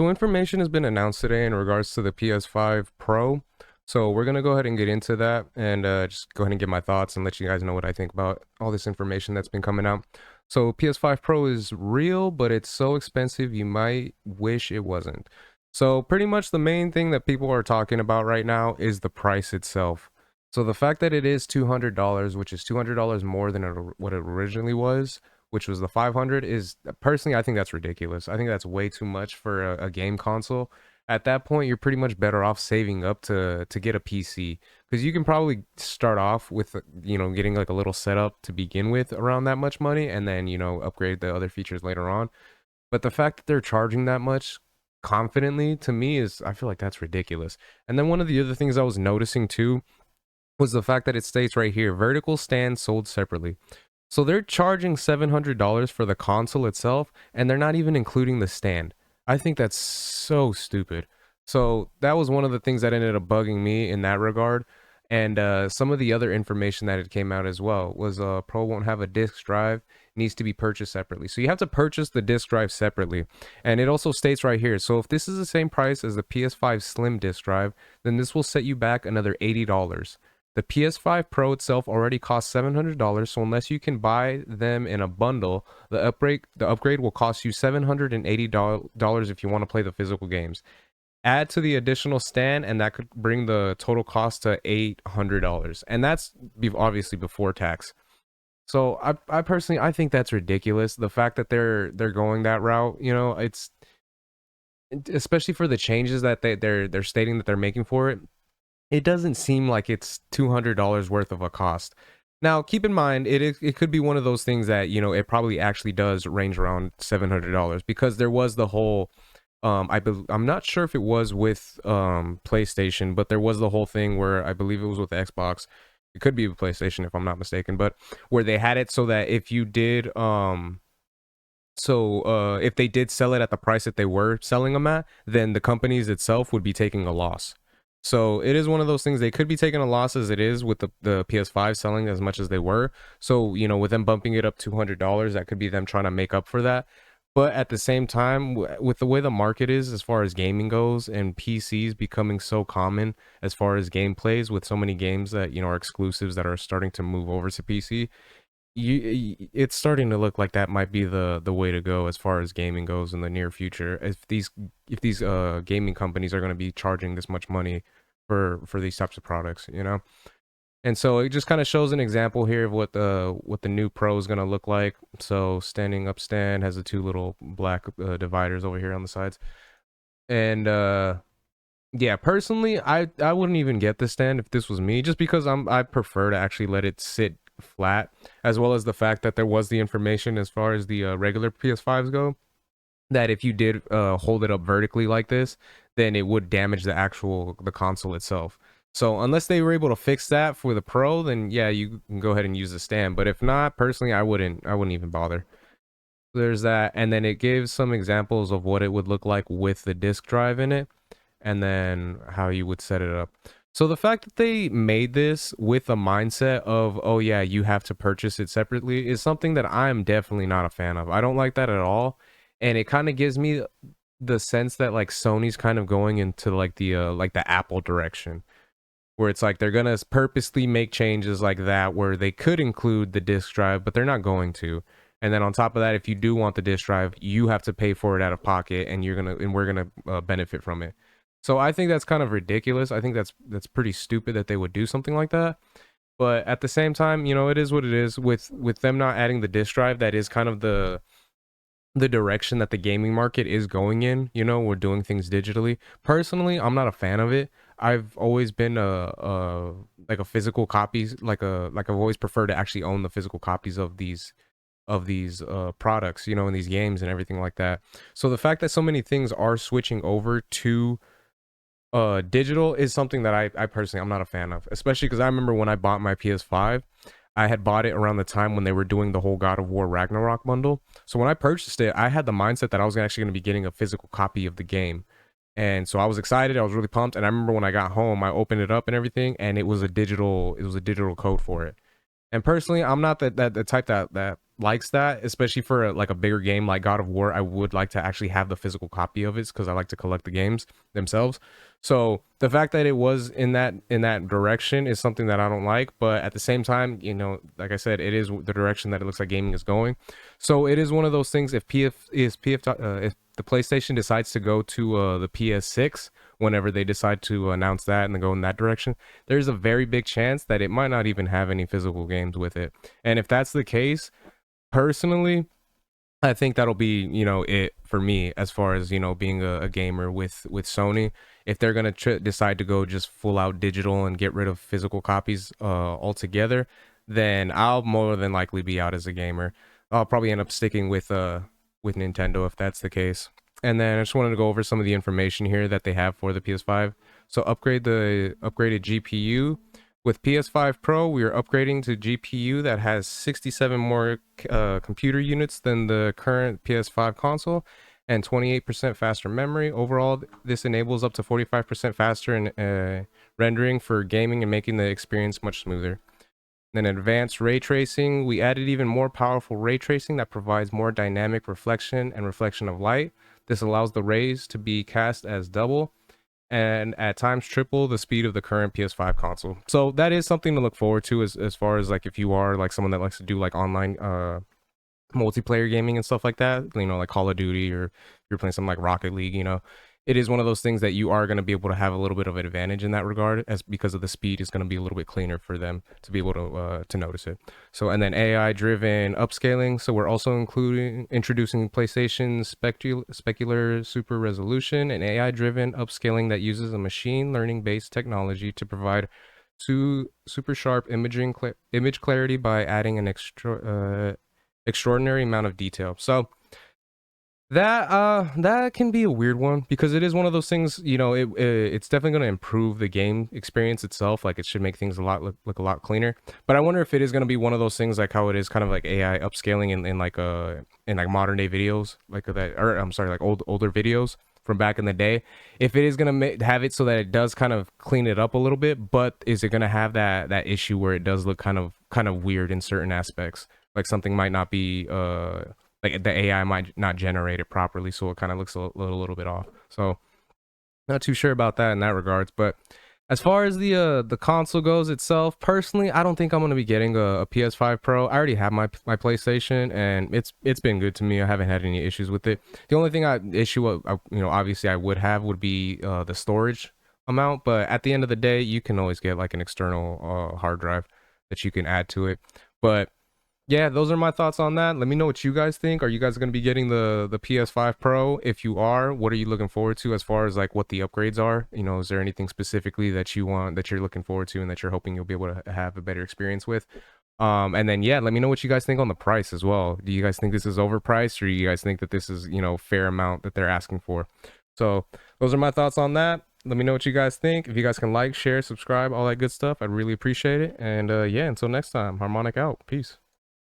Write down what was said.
So information has been announced today in regards to the PS5 Pro. So we're gonna go ahead and get into that and just go ahead and give my thoughts and let you guys know what I think about all this information that's been coming out. So PS5 Pro is real, but it's so expensive you might wish it wasn't. So pretty much the main thing that people are talking about right now is the price itself. So the fact that it is $200, which is $200 more than what it originally was, which was the 500, is personally I think that's ridiculous. I think that's way too much for a game console. At that point, you're pretty much better off saving up to get a PC, because you can probably start off with getting like a little setup to begin with around that much money, and then upgrade the other features later on. But the fact that they're charging that much confidently, to me, is, I feel like that's ridiculous. And then one of the other things I was noticing too was the fact that it states right here, vertical stand sold separately. So they're charging $700 for the console itself, and they're not even including the stand. I think that's so stupid. So that was one of the things that ended up bugging me in that regard. And some of the other information that it came out as well was Pro won't have a disk drive, needs to be purchased separately. So you have to purchase the disk drive separately. And it also states right here, so if this is the same price as the PS5 Slim disk drive, then this will set you back another $80. The PS5 Pro itself already costs $700, so unless you can buy them in a bundle, the upgrade will cost you $780 if you want to play the physical games. Add to the additional stand, and that could bring the total cost to $800, and that's obviously before tax. So I personally, I think that's ridiculous. The fact that they're going that route, it's, especially for the changes that they're stating that they're making for it. It doesn't seem like it's $200 worth of a cost. Now, keep in mind, it could be one of those things that, it probably actually does range around $700, because there was the whole, I'm not sure if it was with PlayStation, but there was the whole thing where I believe it was with the Xbox. It could be with PlayStation if I'm not mistaken, but where they had it so that if you did, if they did sell it at the price that they were selling them at, then the companies itself would be taking a loss. So it is one of those things. They could be taking a loss as it is with the PS5 selling as much as they were. So, with them bumping it up $200, that could be them trying to make up for that. But at the same time, with the way the market is as far as gaming goes, and PCs becoming so common as far as gameplays, with so many games that, are exclusives that are starting to move over to PC, it's starting to look like that might be the way to go as far as gaming goes in the near future. If these gaming companies are going to be charging this much money for these types of products, And so it just kind of shows an example here of what the new Pro is going to look like. So standing up stand has the two little black dividers over here on the sides. And yeah, personally, I wouldn't even get the stand if this was me, just because I prefer to actually let it sit flat, as well as the fact that there was the information as far as the regular PS5s go, that if you did hold it up vertically like this, then it would damage the console itself. So unless they were able to fix that for the Pro, then yeah, you can go ahead and use the stand. But if not, personally, I wouldn't even bother. There's that, and then it gives some examples of what it would look like with the disk drive in it, and then how you would set it up. So the fact that they made this with a mindset of, oh yeah, you have to purchase it separately, is something that I'm definitely not a fan of. I don't like that at all. And it kind of gives me the sense that like Sony's kind of going into like the Apple direction, where it's like they're gonna purposely make changes like that where they could include the disk drive, but they're not going to. And then on top of that, if you do want the disk drive, you have to pay for it out of pocket, and we're gonna benefit from it. So I think that's kind of ridiculous. I think that's pretty stupid that they would do something like that. But at the same time, it is what it is. With them not adding the disk drive, that is kind of the direction that the gaming market is going in. We're doing things digitally. Personally, I'm not a fan of it. I've always been a physical copies, I've always preferred to actually own the physical copies of these products, in these games and everything like that. So the fact that so many things are switching over to digital is something that I personally, I'm not a fan of, especially because I remember when I bought my PS5, I had bought it around the time when they were doing the whole God of War Ragnarok bundle. So when I purchased it, I had the mindset that I was actually going to be getting a physical copy of the game. And so I was excited, I was really pumped, and I remember when I got home, I opened it up and everything, and it was a digital code for it. And personally, I'm not the type that likes that, especially for like a bigger game like God of War. I would like to actually have the physical copy of it because I like to collect the games themselves. So the fact that it was in that direction is something that I don't like. But at the same time, like I said, it is the direction that it looks like gaming is going. So it is one of those things. If the PlayStation decides to go to the PS6, whenever they decide to announce that and then go in that direction, there's a very big chance that it might not even have any physical games with it. And if that's the case, personally, I think that'll be, it for me as far as, being a gamer with Sony. If they're gonna decide to go just full out digital and get rid of physical copies altogether, then I'll more than likely be out as a gamer. I'll probably end up sticking with Nintendo if that's the case. And then I just wanted to go over some of the information here that they have for the PS5. So upgrade the upgraded GPU. With PS5 Pro, we are upgrading to GPU that has 67 more computer units than the current PS5 console and 28% faster memory. Overall, this enables up to 45% faster in rendering for gaming and making the experience much smoother. Then advanced ray tracing, we added even more powerful ray tracing that provides more dynamic reflection and reflection of light. This allows the rays to be cast as double and at times triple the speed of the current PS5 console. So that is something to look forward to as far as like if you are like someone that likes to do like online multiplayer gaming and stuff like that, like Call of Duty, or you're playing something like Rocket League, it is one of those things that you are going to be able to have a little bit of an advantage in that regard, as because of the speed is going to be a little bit cleaner for them to be able to notice it. So, and then AI driven upscaling. So we're also introducing PlayStation specular super resolution and AI driven upscaling that uses a machine learning based technology to provide super sharp image clarity by adding an extraordinary amount of detail. So that can be a weird one because it is one of those things, it's definitely going to improve the game experience itself. Like it should make things look a lot cleaner. But I wonder if it is going to be one of those things like how it is kind of like AI upscaling in like modern day videos, like that, or I'm sorry, like older videos from back in the day. If it is going to have it so that it does kind of clean it up a little bit, but is it going to have that issue where it does look kind of weird in certain aspects? Like something might not be like the AI might not generate it properly, so it kind of looks a little bit off. So not too sure about that in that regards. But as far as the console goes itself, personally, I don't think I'm gonna be getting a PS5 Pro. I already have my PlayStation, and it's been good to me. I haven't had any issues with it. The only thing obviously I would be the storage amount. But at the end of the day, you can always get like an external hard drive that you can add to it. But yeah, those are my thoughts on that. Let me know what you guys think. Are you guys going to be getting the PS5 Pro? If you are, what are you looking forward to as far as like what the upgrades are? Is there anything specifically that you're looking forward to and that you're hoping you'll be able to have a better experience with? And then yeah, let me know what you guys think on the price as well. Do you guys think this is overpriced, or do you guys think that this is, fair amount that they're asking for? So those are my thoughts on that. Let me know what you guys think. If you guys can like, share, subscribe, all that good stuff, I'd really appreciate it. And yeah, until next time, Harmonic out. Peace.